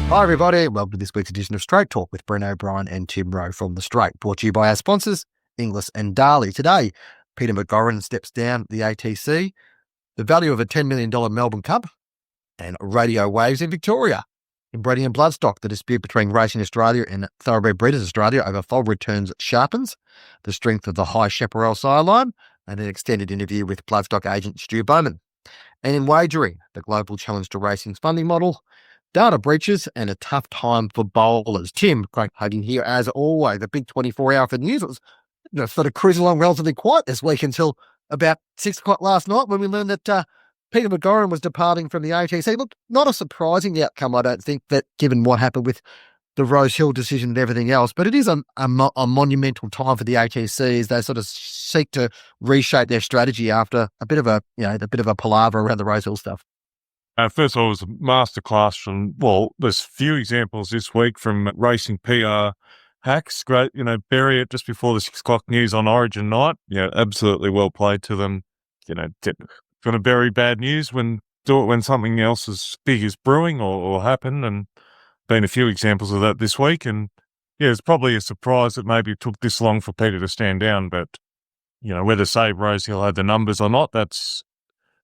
Hi everybody, welcome to this week's edition of Straight Talk with Bren O'Brien and Tim Rowe from The Straight, brought to you by our sponsors, Inglis and Darley. Today, Peter McGauran steps down the ATC, the value of a $10 million Melbourne Cup, and radio waves in Victoria. Inbreeding and bloodstock, the dispute between Racing Australia and Thoroughbred Breeders Australia over foal returns sharpens, the strength of the High Chaparral sire line, and an extended interview with bloodstock agent Stuart Boman. And in wagering, the global challenge to racing's funding model, data breaches, and a tough time for bowlers. Tim, great hugging here as always. The big 24-hour for news. It was sort of cruising along relatively quiet this week until about 6 o'clock last night when we learned that Peter McGauran was departing from the ATC. Look, not a surprising outcome, I don't think, that given what happened with the Rosehill decision and everything else, but it is a monumental time for the ATC as they sort of seek to reshape their strategy after a bit of a palaver around the Rosehill stuff. First of all, it was a masterclass from, there's few examples this week from racing PR hacks. Great, bury it just before the 6 o'clock news on Origin night. Absolutely well played to them. Going to bury bad news do it when something else as big is brewing or happen. And been a few examples of that this week. And it's probably a surprise that maybe it took this long for Peter to stand down. But, whether Save Rosehill had the numbers or not, that's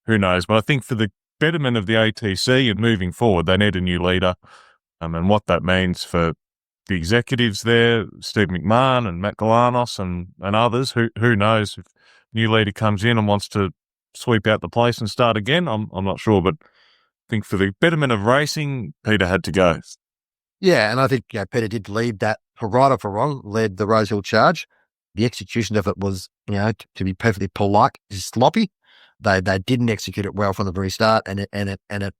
who knows. But I think for the betterment of the ATC and moving forward, they need a new leader. And what that means for the executives there, Steve McMahon and McGauran and others, who knows if new leader comes in and wants to sweep out the place and start again, I'm not sure. But I think for the betterment of racing, Peter had to go. Yeah, and I think Peter did lead that, for right or for wrong, led the Rosehill charge. The execution of it was, to be perfectly polite, sloppy. They didn't execute it well from the very start, and it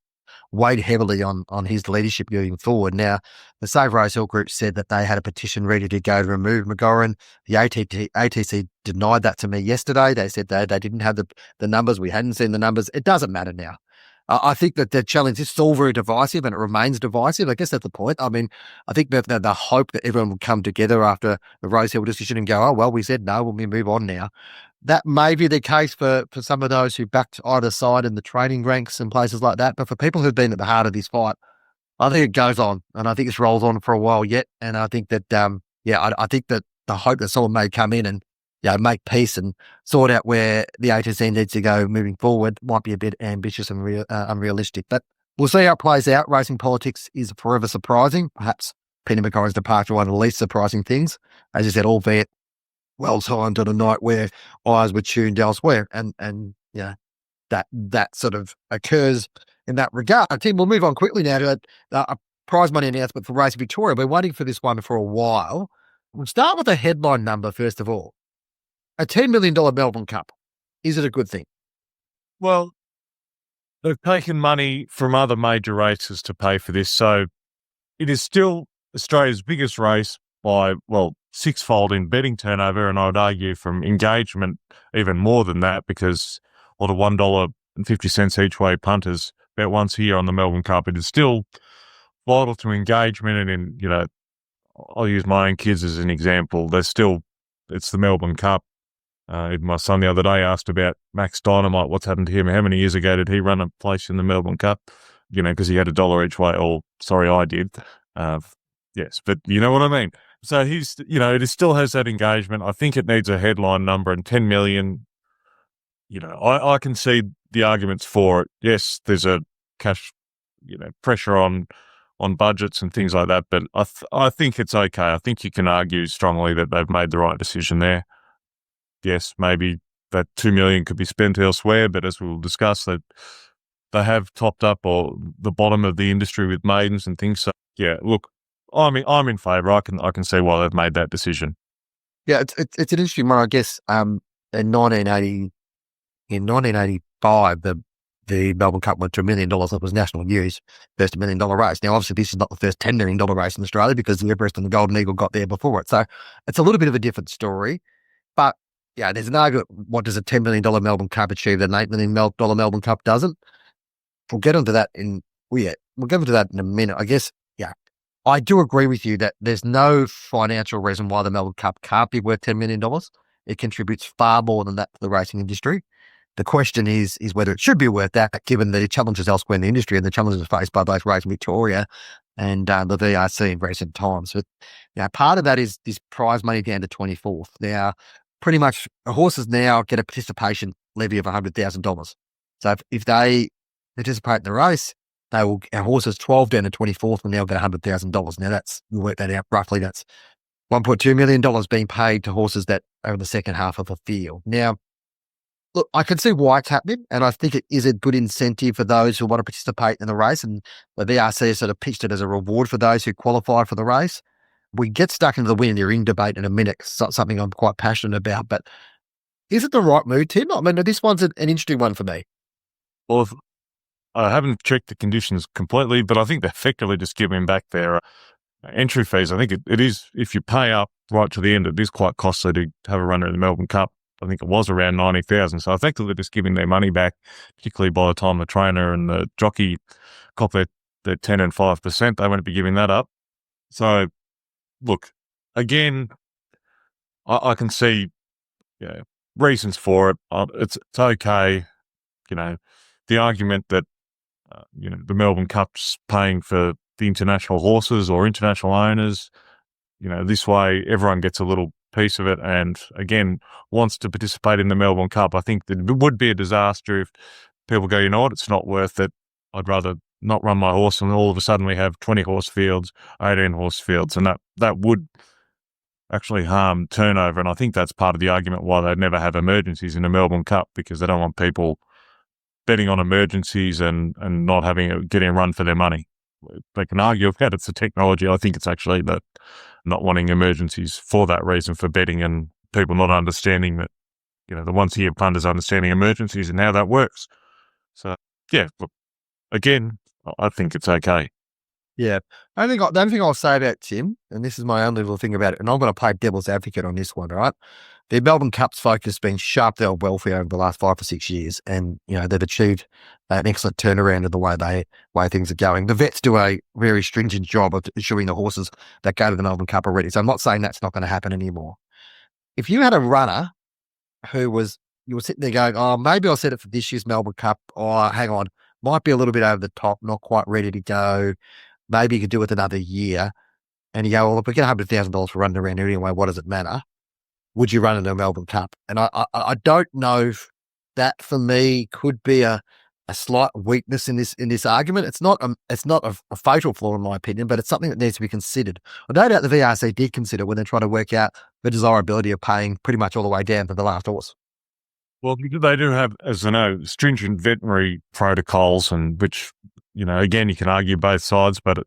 weighed heavily on his leadership moving forward. Now, the Save Rosehill group said that they had a petition ready to go to remove McGauran. The ATC denied that to me yesterday. They said they didn't have the numbers. We hadn't seen the numbers. It doesn't matter now. I think that the challenge is still very divisive and it remains divisive. I guess that's the point. I mean, I think that the hope that everyone will come together after the Rosehill decision and go, oh, well, we said no, we move on now. That may be the case for some of those who backed either side in the training ranks and places like that. But for people who've been at the heart of this fight, I think it goes on. And I think this rolls on for a while yet. And I think that, I think that the hope that someone may come in and make peace and sort out where the ATC needs to go moving forward might be a bit ambitious and unrealistic. But we'll see how it plays out. Racing politics is forever surprising. Perhaps Peter McGauran's departure, one of the least surprising things. As you said, albeit well timed on a night where eyes were tuned elsewhere. And that sort of occurs in that regard. Tim, we'll move on quickly now to a prize money announcement for Racing Victoria. We've been waiting for this one for a while. We'll start with the headline number first of all. A $10 million Melbourne Cup. Is it a good thing? Well, they've taken money from other major races to pay for this. So it is still Australia's biggest race by, sixfold in betting turnover. And I would argue from engagement, even more than that, because the $1.50 each way punters bet once a year on the Melbourne Cup. It is still vital to engagement. And I'll use my own kids as an example. It's the Melbourne Cup. Even my son the other day asked about Max Dynamite, what's happened to him? How many years ago did he run a place in the Melbourne Cup? Because he had $1 each way. I did. Yes, but you know what I mean? So it still has that engagement. I think it needs a headline number, and 10 million, I can see the arguments for it. Yes, there's a cash, pressure on budgets and things like that, but I think it's okay. I think you can argue strongly that they've made the right decision there. Yes, maybe that 2 million could be spent elsewhere, but as we'll discuss, that they have topped up or the bottom of the industry with maidens and things. So yeah, look, I'm in favour. I can see why they've made that decision. Yeah, it's an interesting one, I guess. In 1985, the Melbourne Cup went to $1 million. It was national news, first $1 million race. Now, obviously, this is not the first $10 million race in Australia because the Everest and the Golden Eagle got there before it. So it's a little bit of a different story. But yeah, there's an argument. What does a $10 million Melbourne Cup achieve that an $8 million Melbourne Cup doesn't? We'll get into that in a minute. I guess, yeah, I do agree with you that there's no financial reason why the Melbourne Cup can't be worth $10 million. It contributes far more than that to the racing industry. The question is whether it should be worth that, given the challenges elsewhere in the industry and the challenges faced by both Racing Victoria and the VRC in recent times. But part of that is this prize money down to 24th. Now, pretty much horses now get a participation levy of $100,000. So if they participate in the race, our horses 12 down to 24th will now get $100,000. Now you work that out roughly. That's $1.2 million being paid to horses that are in the second half of the field. Now, look, I can see why it's happening, and I think it is a good incentive for those who want to participate in the race, and the VRC has sort of pitched it as a reward for those who qualify for the race. We get stuck into the win your ring debate in a minute, something I'm quite passionate about, but is it the right move, Tim? I mean, this one's an interesting one for me. Well, I haven't checked the conditions completely, but I think they're effectively just giving back their entry fees. I think it is, if you pay up right to the end, it is quite costly to have a runner in the Melbourne Cup. I think it was around 90,000. So effectively they're just giving their money back, particularly by the time the trainer and the jockey cop their 10 and 5%, they won't be giving that up. So, look, again, I can see reasons for it. It's okay. The argument that, the Melbourne Cup's paying for the international horses or international owners, this way everyone gets a little piece of it and, again, wants to participate in the Melbourne Cup. I think that it would be a disaster if people go, you know what, it's not worth it. I'd rather not run my horse, and all of a sudden we have 20 horse fields, 18 horse fields, and that would actually harm turnover. And I think that's part of the argument why they'd never have emergencies in the Melbourne Cup, because they don't want people betting on emergencies and not getting a run for their money. They can argue about it's the technology. I think it's actually that not wanting emergencies for that reason, for betting, and people not understanding that, the once-a-year punters understanding emergencies and how that works. So, yeah, look, again, I think it's okay. Yeah. The only thing I'll say about Tim, and this is my only little thing about it, and I'm going to play devil's advocate on this one, right? The Melbourne Cup's focus has been sharp their welfare over the last 5 or 6 years, and they've achieved an excellent turnaround of the way things are going. The vets do a very stringent job of ensuring the horses that go to the Melbourne Cup are ready. So I'm not saying that's not going to happen anymore. If you had a runner you were sitting there going, oh, maybe I'll set it for this year's Melbourne Cup. Oh, hang on, might be a little bit over the top, not quite ready to go. Maybe you could do it another year. And you go, well, if we get $100,000 for running around here anyway, what does it matter? Would you run in a Melbourne Cup? And I don't know if that, for me, could be a slight weakness in this argument. It's not a fatal flaw in my opinion, but it's something that needs to be considered. I no doubt the VRC did consider when they're trying to work out the desirability of paying pretty much all the way down to the last horse. Well, they do have, as I know, stringent veterinary protocols, and which, again, you can argue both sides, but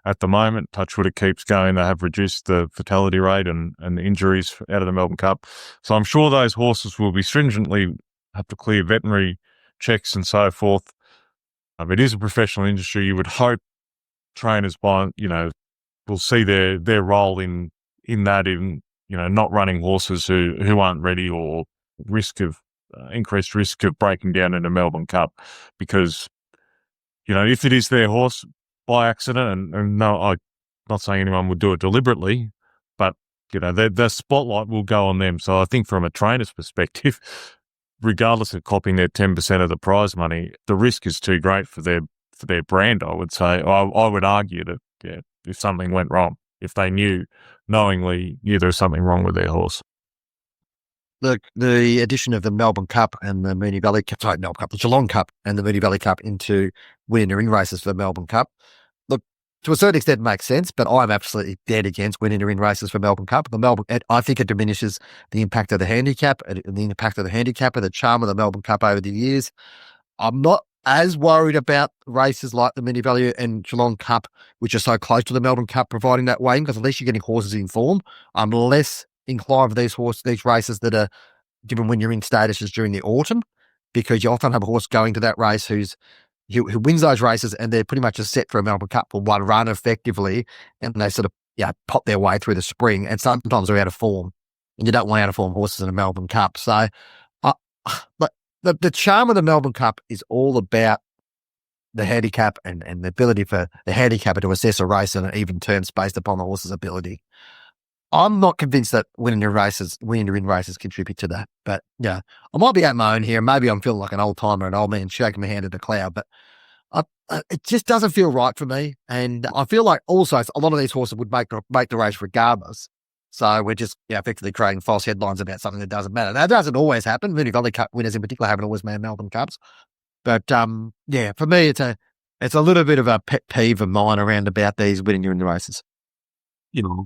at the moment, touch wood, it keeps going. They have reduced the fatality rate and the injuries out of the Melbourne Cup. So I'm sure those horses will be stringently have to clear veterinary checks and so forth. It is a professional industry. You would hope trainers will see their role in that, not running horses who aren't ready, or increased risk of breaking down in the Melbourne Cup, because, if it is their horse by accident, and no, I'm not saying anyone would do it deliberately, but, the spotlight will go on them. So I think from a trainer's perspective, regardless of copping their 10% of the prize money, the risk is too great for their brand, I would say. I would argue that, if something went wrong, if they knowingly knew there was something wrong with their horse. Look, the addition of the Melbourne Cup and the Moonee Valley Cup, the Geelong Cup and the Moonee Valley Cup into winning the ring races for the Melbourne Cup, look, to a certain extent makes sense, but I'm absolutely dead against winning the ring races for Melbourne Cup. I think it diminishes the impact of the handicap and the impact of the handicap and the charm of the Melbourne Cup over the years. I'm not as worried about races like the Moonee Valley and Geelong Cup, which are so close to the Melbourne Cup, providing that weighting, because at least you're getting horses in form. I'm less inclined for these races that are given when you're in statuses during the autumn, because you often have a horse going to that race who wins those races, and they're pretty much just set for a Melbourne Cup for one run effectively, and they sort of pop their way through the spring, and sometimes they're out of form, and you don't want out of form horses in a Melbourne Cup. So but the charm of the Melbourne Cup is all about the handicap and the ability for the handicapper to assess a race on an even terms based upon the horse's ability. I'm not convinced that winning the ring races contribute to that. But I might be at my own here. Maybe I'm feeling like an old timer, an old man shaking my hand at the cloud. But It just doesn't feel right for me. And I feel like also a lot of these horses would make the race regardless. So we're just effectively creating false headlines about something that doesn't matter. That doesn't always happen. Many Valley Cup winners in particular haven't always made Melbourne Cups. But for me, it's a little bit of a pet peeve of mine around about these winning in the races. You know,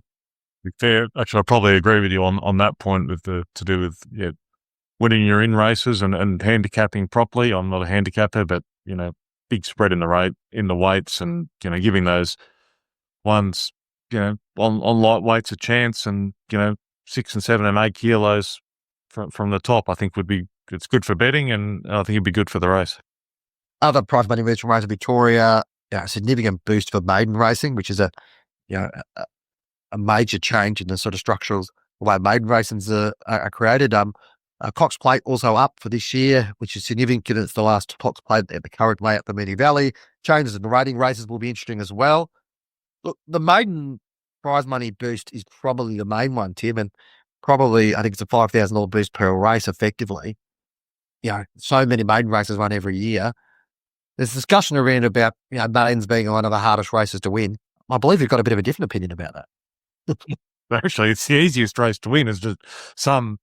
fair. Actually, I probably agree with you on that point with to do with winning your in races and handicapping properly. I'm not a handicapper, but big spread in the weights, and giving those ones on lightweights a chance, and 6 and 7 and 8 kilos from the top, I think it's good for betting, and I think it'd be good for the race. Other prize money moves from Rosehill Victoria, a significant boost for maiden racing, which is a major change in the sort of structural way maiden races are created. Cox Plate also up for this year, which is significant. It's the last Cox Plate at the current layout for Moonee Valley. Changes in the rating races will be interesting as well. Look, the maiden prize money boost is probably the main one, Tim, and probably I think it's a $5,000 boost per race effectively. So many maiden races run every year. There's discussion around about maidens being one of the hardest races to win. I believe you've got a bit of a different opinion about that. Actually, it's the easiest race to win. It's just some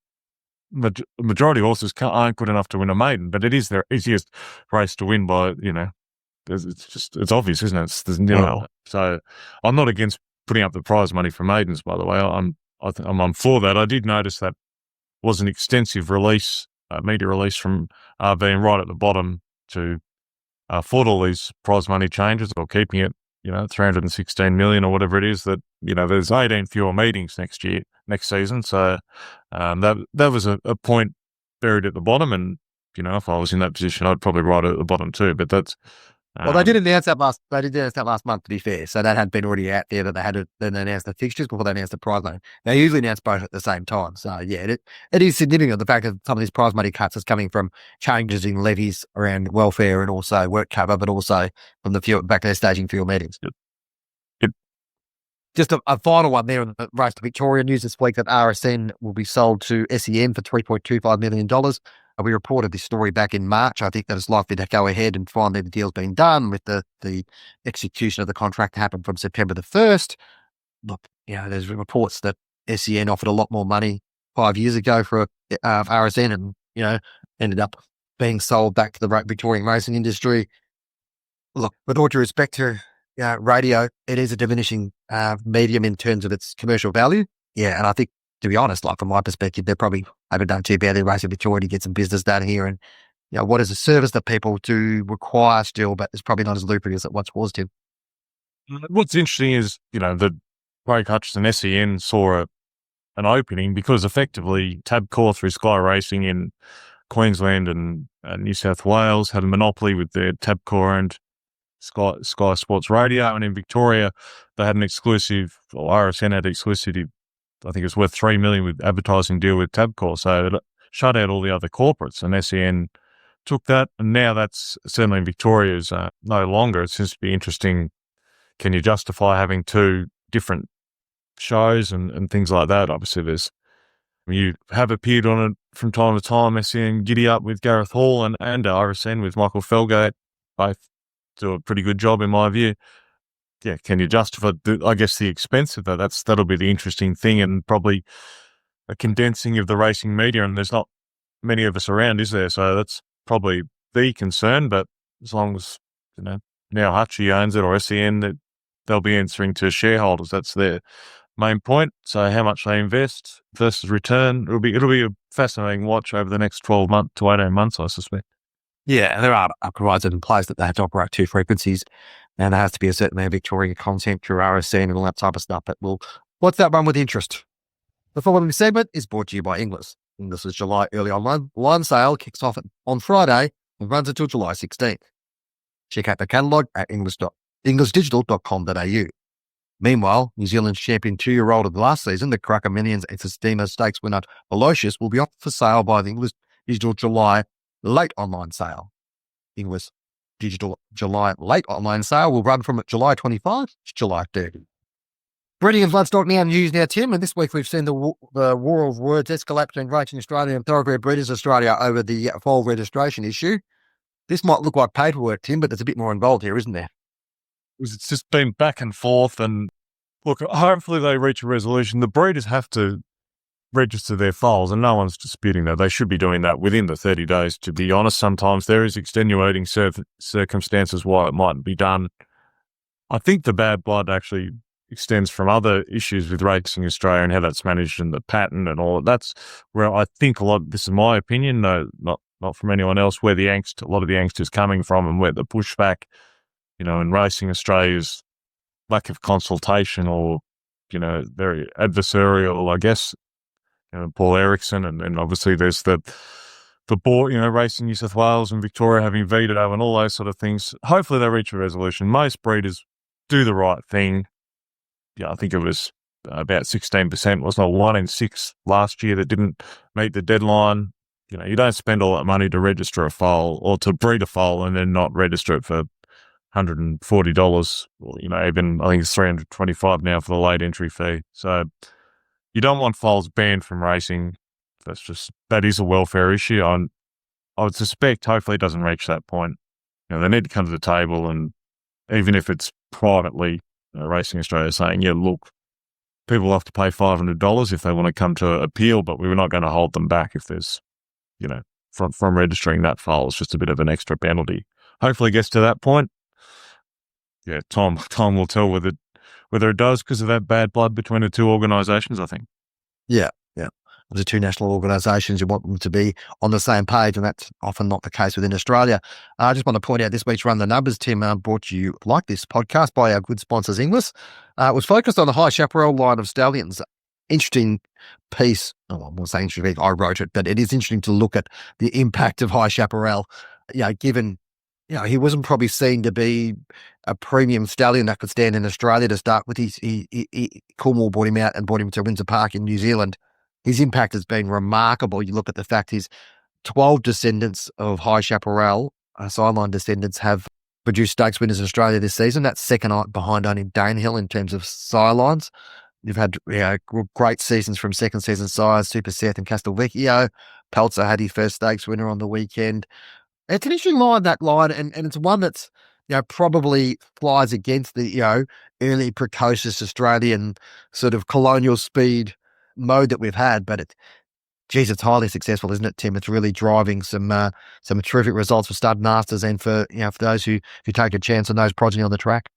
majority of horses aren't good enough to win a maiden, but it is their easiest race to win by, it's obvious, isn't it? So I'm not against putting up the prize money for maidens, by the way. I'm for that. I did notice that was an extensive release, media release from being right at the bottom to afford all these prize money changes, or keeping it, 316 million or whatever it is, that, there's 18 fewer meetings next season. So that was a point buried at the bottom. And, if I was in that position, I'd probably write it at the bottom too. But that's, well, they did announce that last month, to be fair. So that had been already out there, that they had then announced the fixtures before they announced the prize money. They usually announce both at the same time. So it is significant, the fact that some of these prize money cuts is coming from changes in levies around welfare and also work cover, but also from the back of their staging field meetings. Yep. Just a final one there on the race to Victoria. News this week that RSN will be sold to SEN for $3.25 million. We reported this story back in March. I think that it's likely to go ahead, and finally the deal's been done, with the execution of the contract to happen from September the 1st. Look, there's reports that SEN offered a lot more money 5 years ago for RSN, and, ended up being sold back to the Victorian racing industry. Look, with all due respect to radio, it is a diminishing medium in terms of its commercial value. And I think, to be honest, like from my perspective, they probably haven't done too badly in Racing Victoria to get some business done here. And, what is a service that people do require still, but it's probably not as lucrative as it once was, Tim. What's interesting is, that Craig Hutchison, SEN, saw an opening because effectively Tabcorp, through Sky Racing in Queensland and New South Wales, had a monopoly with their Tabcorp and Sky Sports Radio, and in Victoria they had an exclusive, or RSN had exclusivity, I think it was worth $3 million with advertising deal with Tabcorp, so it shut out all the other corporates, and SEN took that, and now that's certainly in Victoria's no longer. It seems to be interesting. Can you justify having two different shows and things like that? Obviously, you have appeared on it from time to time. SEN Giddy Up with Gareth Hall and RSN with Michael Felgate, both do a pretty good job in my view. Can you justify, I guess, the expense of that? That'll be the interesting thing, and probably a condensing of the racing media, and there's not many of us around, is there? So that's probably the concern, but as long as, now Hutchie owns it, or SEN, that they'll be answering to shareholders. That's their main point. So how much they invest versus return, it'll be a fascinating watch over the next 12 months to 18 months, I suspect. And there are provisos in place that they have to operate two frequencies, and there has to be a certain amount of Victorian content through RSN and all that type of stuff. But we'll watch that one with interest. The following segment is brought to you by Inglis. Inglis is July early online. Line sale kicks off on Friday and runs until July 16th. Check out the catalogue at inglisdigital.com.au. Meanwhile, New Zealand's champion 2-year-old of the last season, the Cracker Millions and Sistema Stakes winner Aloysius, will be offered for sale by the Inglis Digital July late online sale. Inglis Digital July late online sale will run from July 25 to July 30. Breeding and bloodstock news now, Tim, and this week we've seen the war of words escalate between Racing Australia and Thoroughbred Breeders Australia over the foal registration issue. This might look like paperwork, Tim, but there's a bit more involved here, isn't there? It's just been back and forth, and look, hopefully they reach a resolution. The breeders have to register their foals, and no one's disputing that. They should be doing that within the 30 days, to be honest. Sometimes there is extenuating circumstances why it mightn't be done. I think the bad blood actually extends from other issues with Racing Australia and how that's managed and the pattern and all. That's where I think a lot, this is my opinion, no, not from anyone else, where a lot of the angst is coming from, and where the pushback, in Racing Australia's lack of consultation, or, very adversarial, I guess. Paul Erickson, and obviously there's the board, Racing New South Wales and Victoria having veto and all those sort of things. Hopefully they reach a resolution. Most breeders do the right thing. I think it was about 16%, wasn't it? 1 in 6 last year that didn't meet the deadline. You don't spend all that money to register a foal or to breed a foal and then not register it for $140. Or, even I think it's $325 now for the late entry fee. So you don't want foals banned from racing. That is a welfare issue. I would suspect hopefully it doesn't reach that point. They need to come to the table, and even if it's privately, Racing Australia saying, yeah, look, people will have to pay $500 if they want to come to appeal, but we're not going to hold them back if there's, from registering that foal. It's just a bit of an extra penalty. Hopefully it gets to that point. Yeah, time will tell whether it does, because of that bad blood between the two organisations, I think. Yeah. The two national organisations, you want them to be on the same page, and that's often not the case within Australia. I just want to point out this week's Run the Numbers, Tim, brought to you, like this podcast, by our good sponsors, Inglis. It was focused on the High Chaparral line of stallions. Interesting piece. I won't say interesting, I wrote it, but it is interesting to look at the impact of High Chaparral, given he wasn't probably seen to be a premium stallion that could stand in Australia to start with. Cornwall brought him out and brought him to Windsor Park in New Zealand. His impact has been remarkable. You look at the fact his 12 descendants of High Chaparral, sideline descendants, have produced stakes winners in Australia this season. That's second behind only Danehill in terms of sire lines. You've had great seasons from second season sires, Super Seth and Castelvecchio. Peltzer had his first stakes winner on the weekend. It's an interesting line, that line, and it's one that's probably flies against the early precocious Australian sort of colonial speed mode that we've had, but it's highly successful, isn't it, Tim? It's really driving some terrific results for stud masters and for those who take a chance on those progeny on the track.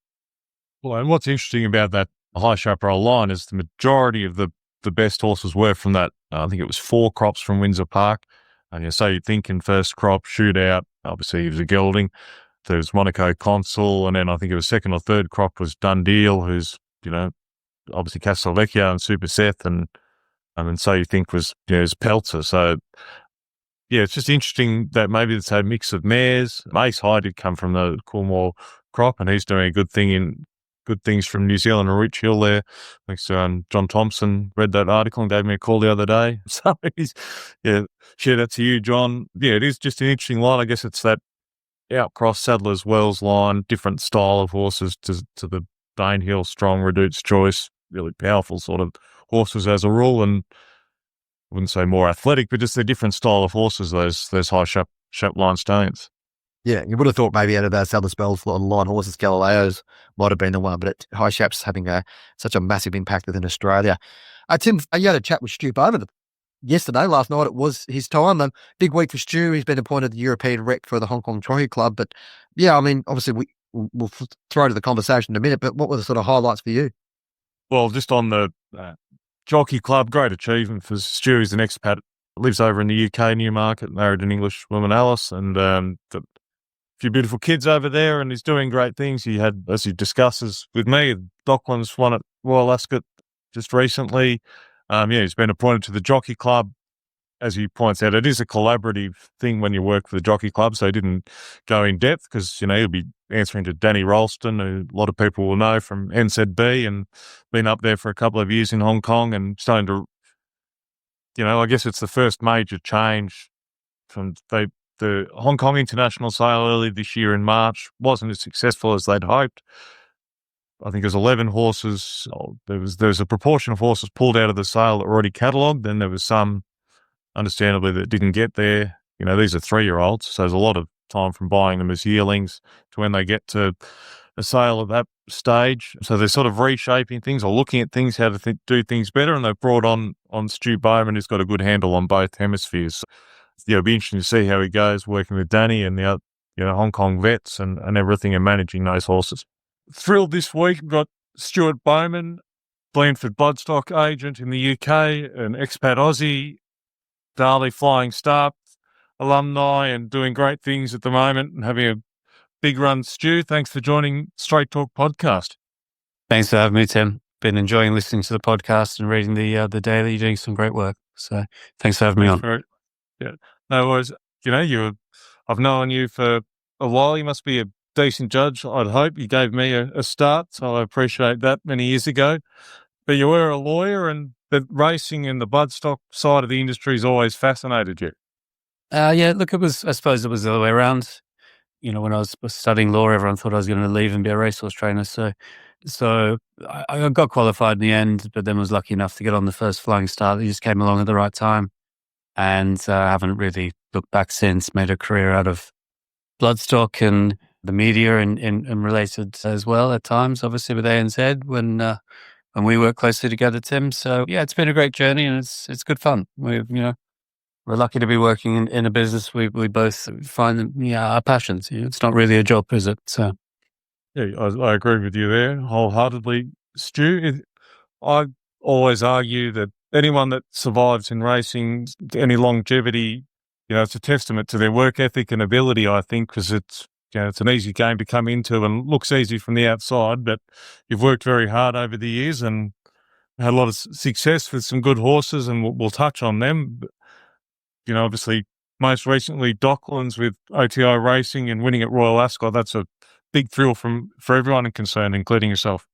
Well, and what's interesting about that High Chaparral line is the majority of the best horses were from that. I think it was 4 crops from Windsor Park, and so you think in first crop shootout, obviously he was a gelding. There was Monaco Consul, and then I think it was second or third crop was Dundeal, who's obviously Castelvecchio and Super Seth, and so you think was Peltzer. So yeah, it's just interesting that maybe it's a mix of mares. Ace High did come from the Cornwall crop, and he's doing a good things from New Zealand and Rich Hill there. Thanks to John Thompson, read that article and gave me a call the other day. So share that to you, John. Yeah, it is just an interesting line. I guess it's that outcross Sadler's Wells line, different style of horses to the Danehill, Strong, Redute's Choice, really powerful sort of horses as a rule, and I wouldn't say more athletic, but just a different style of horses, those High Chap line stallions. Yeah, you would have thought maybe out of Sadler's Wells line horses, Galileo's might have been the one, but High Chap's having such a massive impact within Australia. Tim, you had a chat with Stuart Boman yesterday, last night it was his time. Big week for Stu. He's been appointed the European rep for the Hong Kong Jockey Club. But yeah, I mean, obviously we'll throw to the conversation in a minute, but what were the sort of highlights for you? Well, just on the Jockey Club, great achievement for Stu. He's an expat, lives over in the UK, Newmarket, married an English woman, Alice, and a few beautiful kids over there, and he's doing great things. He had, as he discusses with me, Docklands won at Royal Ascot just recently. He's been appointed to the Jockey Club. As he points out, it is a collaborative thing when you work for the Jockey Club, so he didn't go in depth because, he'll be answering to Danny Ralston, who a lot of people will know from NZB, and been up there for a couple of years in Hong Kong and starting to, I guess it's the first major change from the Hong Kong international sale early this year in March wasn't as successful as they'd hoped. I think there's 11 horses. There was a proportion of horses pulled out of the sale that were already catalogued. Then there was some, understandably, that didn't get there. These are 3-year-olds, so there's a lot of time from buying them as yearlings to when they get to a sale at that stage. So they're sort of reshaping things or looking at things, how to do things better. And they've brought on Stuart Boman, who's got a good handle on both hemispheres. So, it'll be interesting to see how he goes working with Danny and the other, Hong Kong vets and everything and managing those horses. Thrilled this week. We've got Stuart Boman, Blandford bloodstock agent in the UK, an expat Aussie, Darley Flying Star alumni and doing great things at the moment and having a big run. Stu, thanks for joining Straight Talk podcast. Thanks for having me, Tim. Been enjoying listening to the podcast and reading the daily. You're doing some great work. So thanks for having me on. No worries. I've known you for a while. You must be a decent judge, I'd hope. You gave me a start, so I appreciate that many years ago. But you were a lawyer, and the racing and the bloodstock side of the industry has always fascinated you. Look, I suppose it was the other way around. When I was studying law, everyone thought I was going to leave and be a racehorse trainer. So I got qualified in the end, but then was lucky enough to get on the first flying start. It just came along at the right time. And I haven't really looked back since, made a career out of bloodstock and the media and related as well at times, obviously with ANZ when we work closely together, Tim. So yeah, it's been a great journey and it's good fun. We're lucky to be working in a business we both find our passions. It's not really a job, is it? So yeah, I agree with you there wholeheartedly, Stu. I always argue that anyone that survives in racing, any longevity, it's a testament to their work ethic and ability, I think, because it's an easy game to come into and looks easy from the outside, but you've worked very hard over the years and had a lot of success with some good horses, and we'll touch on them. But, obviously, most recently, Docklands with OTI Racing and winning at Royal Ascot. That's a big thrill for everyone concerned, including yourself.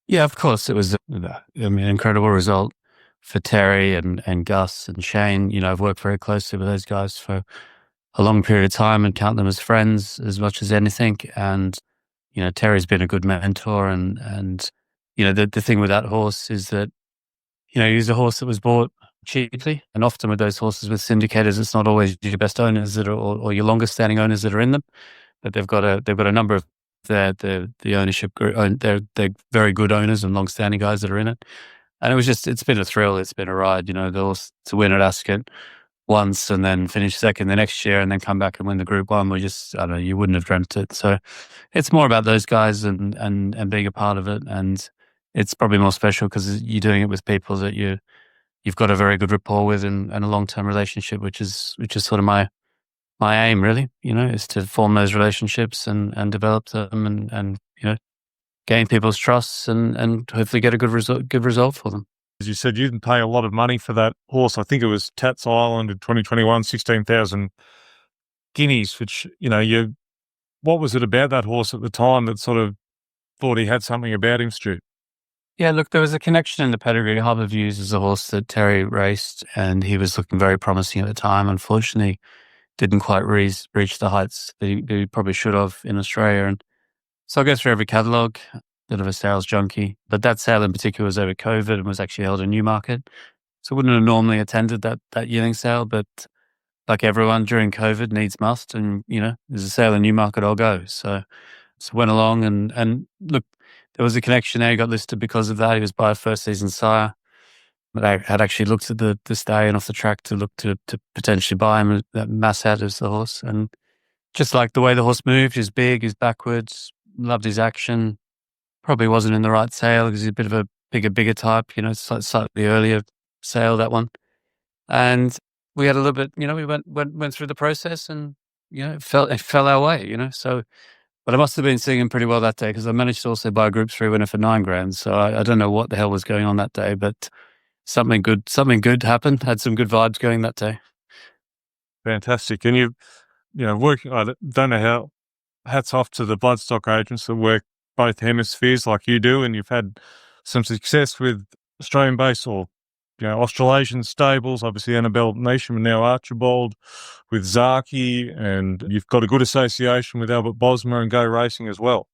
Yeah, of course. It was an incredible result for Terry and Gus and Shane. I've worked very closely with those guys for a long period of time and count them as friends as much as anything. And, Terry's been a good mentor. And the thing with that horse is that, he's a horse that was bought cheaply. And often with those horses with syndicators, it's not always your best owners that are, or your longest standing owners that are in them, but they've got a number of the ownership group. They're very good owners and long standing guys that are in it. And it's been a thrill. It's been a ride, the horse to win at Ascot once and then finish second the next year and then come back and win the Group 1. You wouldn't have dreamt it. So it's more about those guys and being a part of it. And it's probably more special because you're doing it with people that you've got a very good rapport with and a long-term relationship, which is sort of my aim really, is to form those relationships and develop them and gain people's trust and hopefully get a good result for them. As you said, you didn't pay a lot of money for that horse. I think it was Tats Island in 2021, 16,000 guineas, which, what was it about that horse at the time that sort of thought he had something about him, Stu? Yeah, look, there was a connection in the pedigree. Harbour Views is a horse that Terry raced and he was looking very promising at the time. Unfortunately, didn't quite reach the heights that he probably should have in Australia. And so I go through every catalogue, bit of a sales junkie. But that sale in particular was over COVID and was actually held in Newmarket. So I wouldn't have normally attended that yearling sale, but like everyone during COVID, needs must. And, there's a sale in Newmarket, I'll go. So went along and look, there was a connection there. He got listed because of that. He was by a first season sire. But I had actually looked at the stallion off the track to look to potentially buy him. That Massad is the horse. And just like the way the horse moved, he's big, he's backwards, loved his action. Probably wasn't in the right sale because he's a bit of a bigger type, slightly earlier sale, that one. And we had a little bit, we went through the process and, it fell our way, So, but I must have been singing pretty well that day because I managed to also buy a Group 3 winner for $9,000. So I don't know what the hell was going on that day, but something good happened. Had some good vibes going that day. Fantastic. And working, I don't know how, hats off to the bloodstock agents that work both hemispheres like you do, and you've had some success with Australian-based or Australasian stables, obviously Annabelle Neesham and now Archibald with Zaki, and you've got a good association with Albert Bosma and Go Racing as well.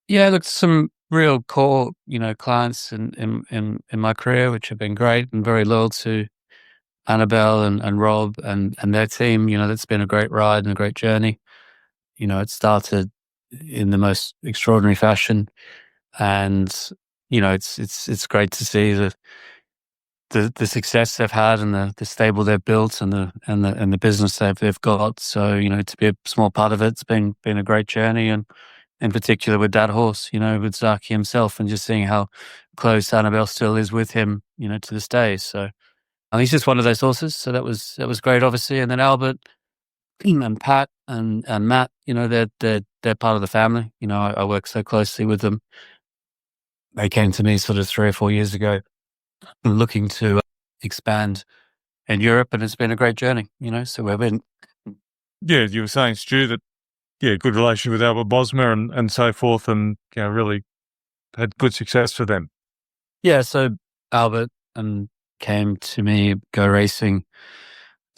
Yeah, look, some real core, clients in my career, which have been great and very loyal to Annabelle and Rob and their team. That's been a great ride and a great journey. it started in the most extraordinary fashion, and it's great to see the success they've had and the stable they've built and the business they've got. So to be a small part of it's been a great journey, and in particular with that horse, with Zaki himself, and just seeing how close Annabelle still is with him, to this day. So he's just one of those horses. So that was great, obviously. And then Albert and Pat and Matt, they're part of the family. I work so closely with them. They came to me sort of 3 or 4 years ago, looking to expand in Europe, and it's been a great journey. So we've been. Yeah, you were saying, Stu, that good relation with Albert Bosma and so forth, and really had good success for them. Yeah, so Albert came to me, go racing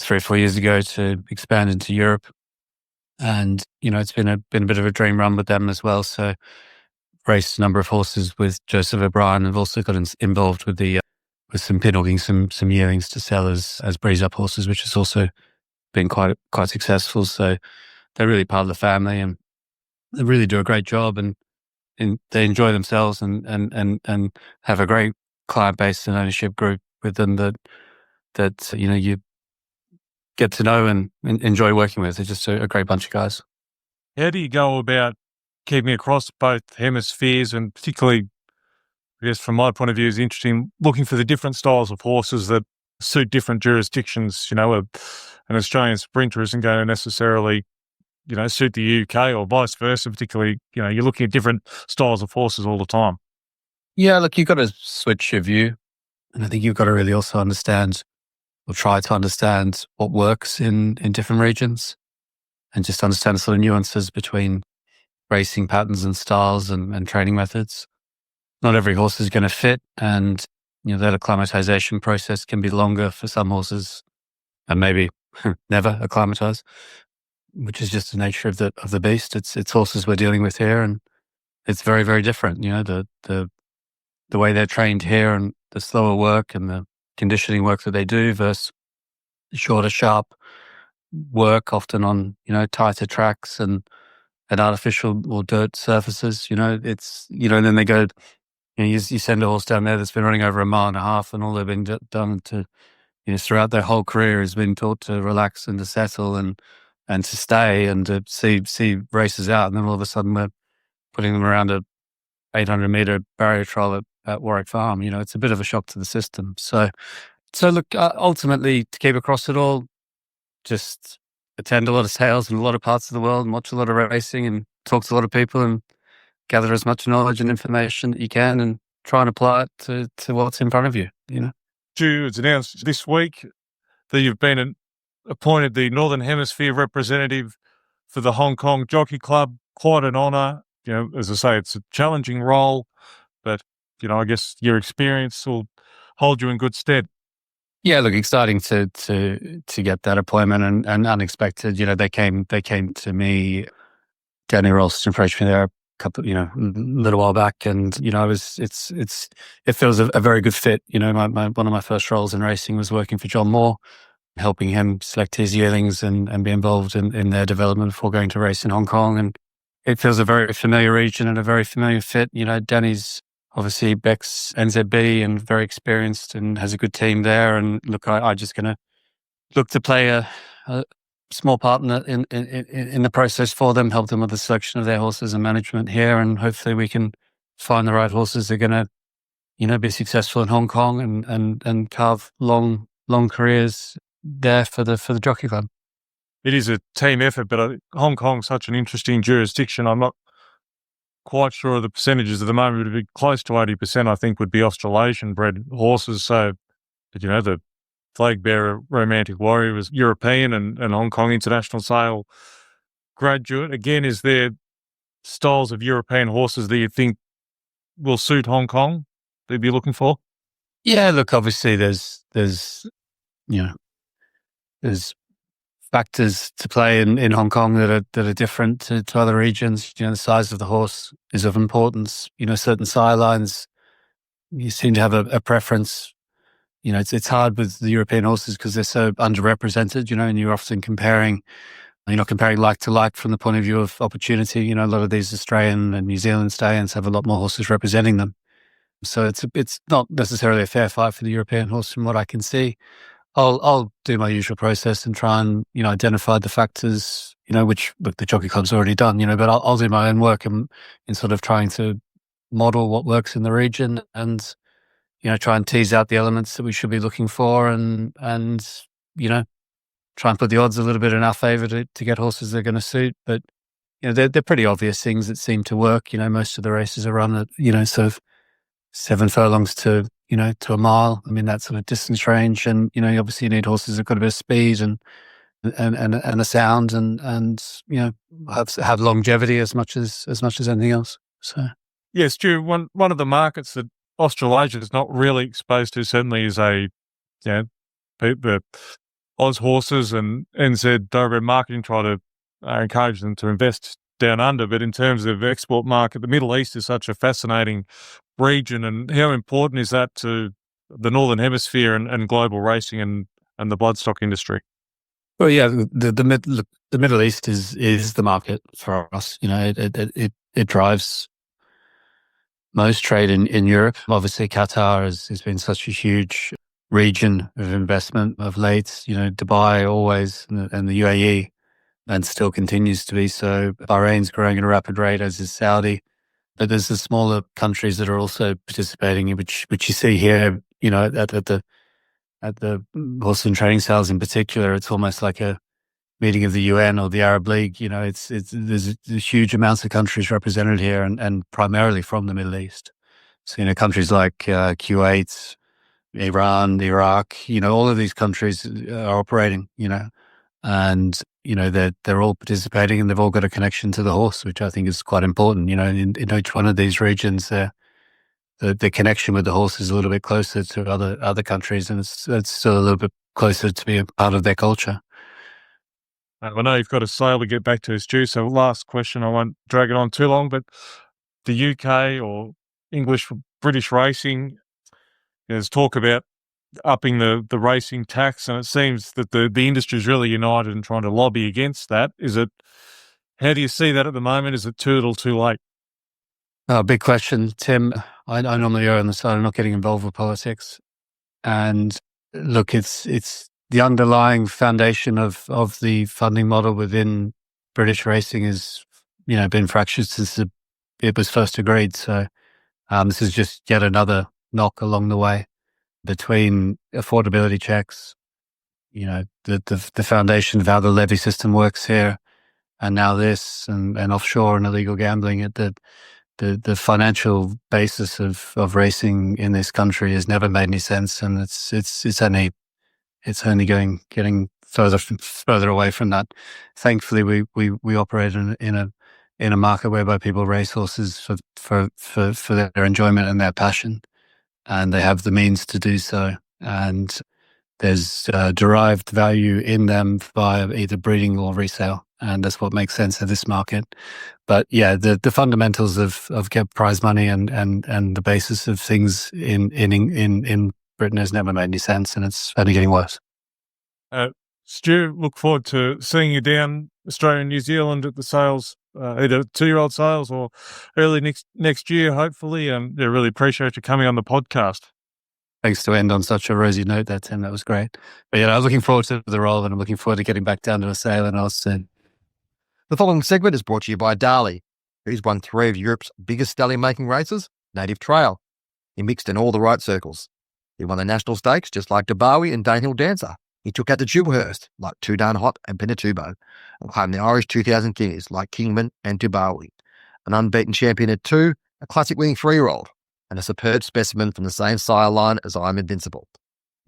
3 or 4 years ago to expand into Europe. And, it's been a bit of a dream run with them as well. So raced a number of horses with Joseph O'Brien. I've also got involved with with some pinhogging, some yearlings to sell as breeze up horses, which has also been quite successful. So they're really part of the family, and they really do a great job, and they enjoy themselves and have a great client base and ownership group with them that you get to know and enjoy working with. They're just a great bunch of guys. How do you go about keeping across both hemispheres, and particularly, I guess from my point of view, is interesting looking for the different styles of horses that suit different jurisdictions? An Australian sprinter isn't going to necessarily suit the UK or vice versa. Particularly, you're looking at different styles of horses all the time. Yeah, look, you've got to switch your view, and I think you've got to really also understand, or try to understand, what works in different regions, and just understand the sort of nuances between racing patterns and styles and training methods. Not every horse is going to fit, and that acclimatization process can be longer for some horses, and maybe never acclimatize, which is just the nature of the beast. It's horses we're dealing with here, and it's very, very different. The way they're trained here, and the slower work and the conditioning work that they do versus shorter, sharp work, often on tighter tracks and artificial or dirt surfaces. It's and then they go. You send a horse down there that's been running over 1.5 miles, and all they've been done to throughout their whole career has been taught to relax and to settle and to stay and to see races out, and then all of a sudden we're putting them around a 800-meter barrier trial at Warwick Farm. It's a bit of a shock to the system. So look, ultimately, to keep across it all, just attend a lot of sales in a lot of parts of the world, and watch a lot of racing, and talk to a lot of people, and gather as much knowledge and information that you can, and try and apply it to what's in front of you. Stu, it's announced this week that you've been appointed the Northern Hemisphere representative for the Hong Kong Jockey Club. Quite an honour. As I say, it's a challenging role, but I guess your experience will hold you in good stead. Yeah, look, exciting to get that appointment, and unexpected. They came to me. Danny Ralston approached me there a couple, little while back, and it feels a very good fit. One of my first roles in racing was working for John Moore, helping him select his yearlings and be involved in their development before going to race in Hong Kong. And it feels a very familiar region and a very familiar fit. Danny's obviously Beck's NZB and very experienced and has a good team there. And look, I just going to look to play a small part in the process for them, help them with the selection of their horses and management here, and hopefully we can find the right horses that are going to be successful in Hong Kong and carve long careers there for the Jockey Club. It is a team effort, but Hong Kong's such an interesting jurisdiction. I'm not quite sure of the percentages at the moment. It would be close to 80%, I think, would be Australasian bred horses. So, but the flag bearer Romantic Warrior was European and Hong Kong international sale graduate. Again, is there styles of European horses that you think will suit Hong Kong that you'd be looking for? Yeah, look, obviously there's factors to play in Hong Kong that are different to other regions. The size of the horse is of importance. Certain sire lines, you seem to have a preference. It's hard with the European horses because they're so underrepresented, and you're often comparing comparing like to like from the point of view of opportunity. A lot of these Australian and New Zealand stallions have a lot more horses representing them. So it's not necessarily a fair fight for the European horse from what I can see. I'll do my usual process and try and, identify the factors, which the Jockey Club's already done, but I'll do my own work in sort of trying to model what works in the region and, try and tease out the elements that we should be looking for and try and put the odds a little bit in our favour to get horses that are going to suit. But, they're pretty obvious things that seem to work. Most of the races are run at, sort of 7 furlongs to a mile. I mean, that sort of distance range. And, obviously you need horses that've got a bit of speed and a sound and have longevity as much as anything else. So, yeah, Stu, one of the markets that Australasia is not really exposed to certainly is the Oz horses and NZ Thoroughbred marketing try to encourage them to invest down under. But in terms of export market, the Middle East is such a fascinating region, and how important is that to the Northern Hemisphere and global racing and the bloodstock industry? Well, yeah, the Middle East is the market for us. It drives most trade in Europe. Obviously, Qatar has been such a huge region of investment of late. Dubai always and the UAE, and still continues to be so. Bahrain's growing at a rapid rate, as is Saudi. But there's the smaller countries that are also participating, which you see here. At the horse and training sales in particular, it's almost like a meeting of the UN or the Arab League. There's huge amounts of countries represented here, and primarily from the Middle East. So countries like Kuwait, Iran, Iraq. All of these countries are operating. And they're all participating, and they've all got a connection to the horse, which I think is quite important. In each one of these regions, the connection with the horse is a little bit closer to other countries, and it's still a little bit closer to be a part of their culture. I know you've got a sale to get back to, Stu. So last question, I won't drag it on too long, but the UK or British racing, there's talk about upping the racing tax, and it seems that the industry is really united in trying to lobby against that. How do you see that at the moment? Is it too little too late? Big question, Tim. I normally err on the side of not getting involved with politics. And look, it's the underlying foundation of the funding model within British racing has, been fractured since it was first agreed. So this is just yet another knock along the way between affordability checks, the foundation of how the levy system works here, and now this and offshore and illegal gambling. The financial basis of racing in this country has never made any sense, and it's only getting further away from that. Thankfully, we operate in a market whereby people race horses for their enjoyment and their passion, and they have the means to do so. And there's derived value in them via either breeding or resale, and that's what makes sense of this market. But yeah, the fundamentals of get prize money and the basis of things in Britain has never made any sense, and it's only getting worse. Stu, look forward to seeing you down Australia and New Zealand at the sales, either 2-year-old sales or early next year, hopefully. Really appreciate you coming on the podcast. Thanks to end on such a rosy note there, Tim. That was great. But I was looking forward to the role, and I'm looking forward to getting back down to a sale, and I'll soon. The following segment is brought to you by Darley, who's won 3 of Europe's biggest stallion-making races, Native Trail. He mixed in all the right circles. He won the national stakes just like Dabawi and Danehill Dancer. He took out the Jewelhurst like Too Darn Hot and Pinatubo, and claimed the Irish 2000 guineas like Kingman and Dabawi. An unbeaten champion at 2, a classic winning 3-year-old, and a superb specimen from the same sire line as I'm Invincible.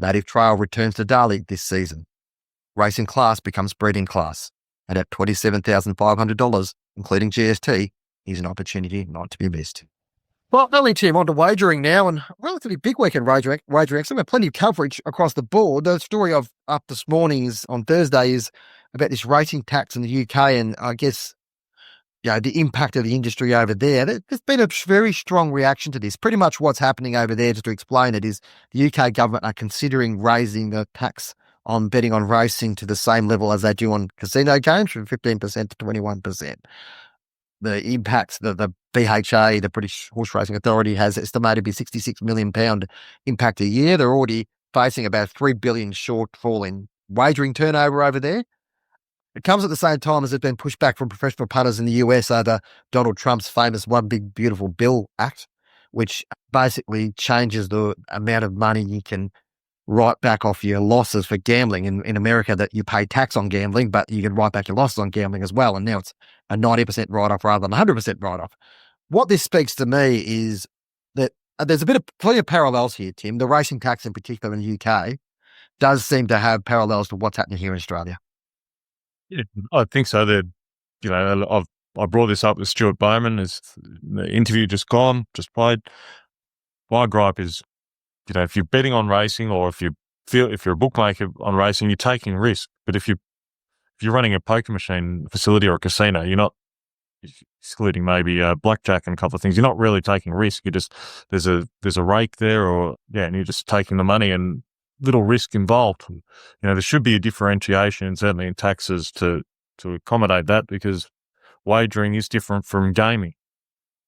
Native Trail returns to Darley this season. Racing class becomes breeding class, and at $27,500, including GST, is an opportunity not to be missed. Well, only Tim, on to wagering now, and relatively big weekend wagering. So we have plenty of coverage across the board. The story I've up this morning on Thursday is about this racing tax in the UK, and I guess the impact of the industry over there. There's been a very strong reaction to this. Pretty much what's happening over there, just to explain it, is the UK government are considering raising the tax on betting on racing to the same level as they do on casino games, from 15% to 21%. The impacts, the BHA, the British Horse Racing Authority, has estimated to be £66 million impact a year. They're already facing about $3 billion shortfall in wagering turnover over there. It comes at the same time as there's been pushback from professional punters in the US over Donald Trump's famous One Big Beautiful Bill Act, which basically changes the amount of money you can write back off your losses for gambling. In America, that you pay tax on gambling, but you can write back your losses on gambling as well. And now it's a 90% write-off rather than 100% write-off. What this speaks to me is that there's plenty of parallels here, Tim. The racing tax in particular in the UK does seem to have parallels to what's happening here in Australia. Yeah, I think so. That, I brought this up with Stuart Boman. As the interview just played. My gripe is, if you're betting on racing, or if you're a bookmaker on racing, you're taking risk. But if you're running a poker machine facility or a casino, you're not, excluding maybe blackjack and a couple of things, you're not really taking risk. You just there's a rake there, and you're just taking the money and little risk involved. There should be a differentiation, certainly in taxes, to accommodate that, because wagering is different from gaming.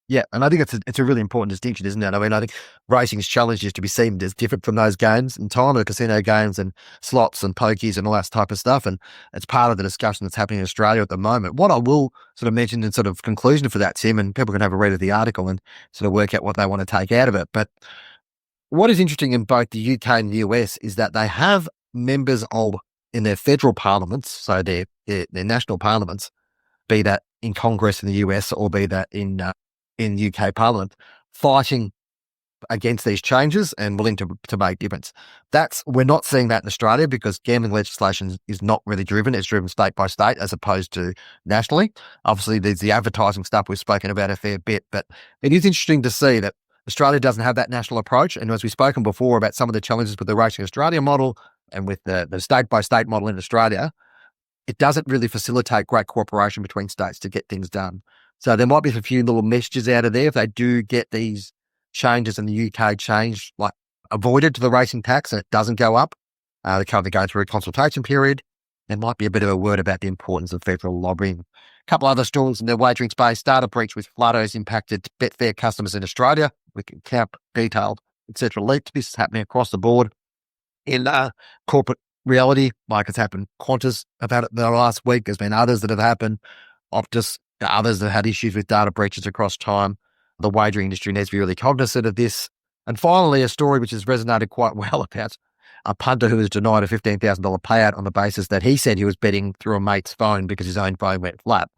Yeah, and I think it's a really important distinction, isn't it? I mean, I think racing's challenge is to be seen as different from those games in time, the casino games and slots and pokies and all that type of stuff. And it's part of the discussion that's happening in Australia at the moment. What I will sort of mention in sort of conclusion for that, Tim, and people can have a read of the article and sort of work out what they want to take out of it. But what is interesting in both the UK and the US is that they have members in their federal parliaments, so their national parliaments, be that in Congress in the US or be that in UK Parliament, fighting against these changes and willing to make difference. We're not seeing that in Australia, because gambling legislation is not really driven. It's driven state by state as opposed to nationally. Obviously, there's the advertising stuff we've spoken about a fair bit, but it is interesting to see that Australia doesn't have that national approach. And as we've spoken before about some of the challenges with the Racing Australia model and with the state by state model in Australia, it doesn't really facilitate great cooperation between states to get things done. So there might be a few little messages out of there if they do get these changes in the UK avoided to the racing tax and it doesn't go up. They're currently going through a consultation period. There might be a bit of a word about the importance of federal lobbying. A couple other stories in the wagering space. Data breach with Flutto's impacted Betfair customers in Australia. We can count detailed, etc. leaked. This is happening across the board in corporate reality, like it's happened Qantas about it the last week. There's been others that have happened. Optus, others that had issues with data breaches across time. The wagering industry needs to be really cognizant of this. And finally, a story which has resonated quite well about a punter who was denied a $15,000 payout on the basis that he said he was betting through a mate's phone because his own phone went flat.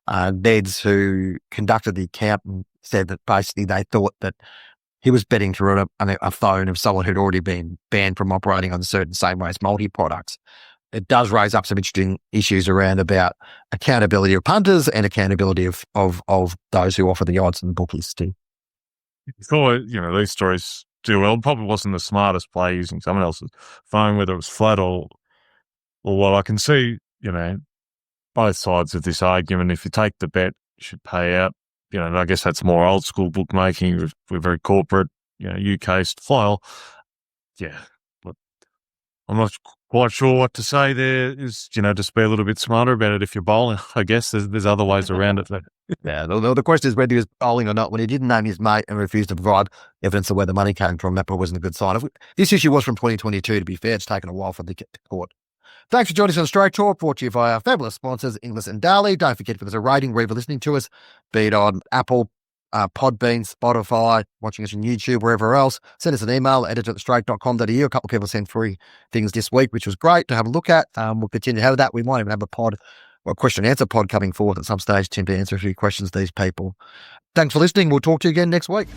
Neds, who conducted the account, said that basically they thought that he was betting through a phone of someone who'd already been banned from operating on certain same race multi-products. It does raise up some interesting issues around about accountability of punters and accountability of those who offer the odds and bookies too. Before, these stories do well, probably wasn't the smartest play using someone else's phone, whether it was flat or what. I can see, both sides of this argument. If you take the bet, you should pay out. I guess that's more old school bookmaking. We're very corporate, UK style. Yeah. But I'm not quite sure what to say there. Is, just be a little bit smarter about it if you're bowling. I guess there's other ways around it. Yeah, the question is whether he was bowling or not. When he didn't name his mate and refused to provide evidence of where the money came from, that probably wasn't a good sign. This issue was from 2022, to be fair. It's taken a while for them to get to court. Thanks for joining us on Straight Talk, brought to you by our fabulous sponsors, Inglis and Darley. Don't forget to give us a rating wherever you're listening to us, be it on Apple, Podbean, Spotify, watching us on YouTube, wherever else. Send us an email, editor@straight.com.au. A couple of people sent free things this week, which was great to have a look at. We'll continue to have that. We might even have a pod or a question and answer pod coming forth at some stage, Tim, to answer a few questions to these people. Thanks for listening. We'll talk to you again next week.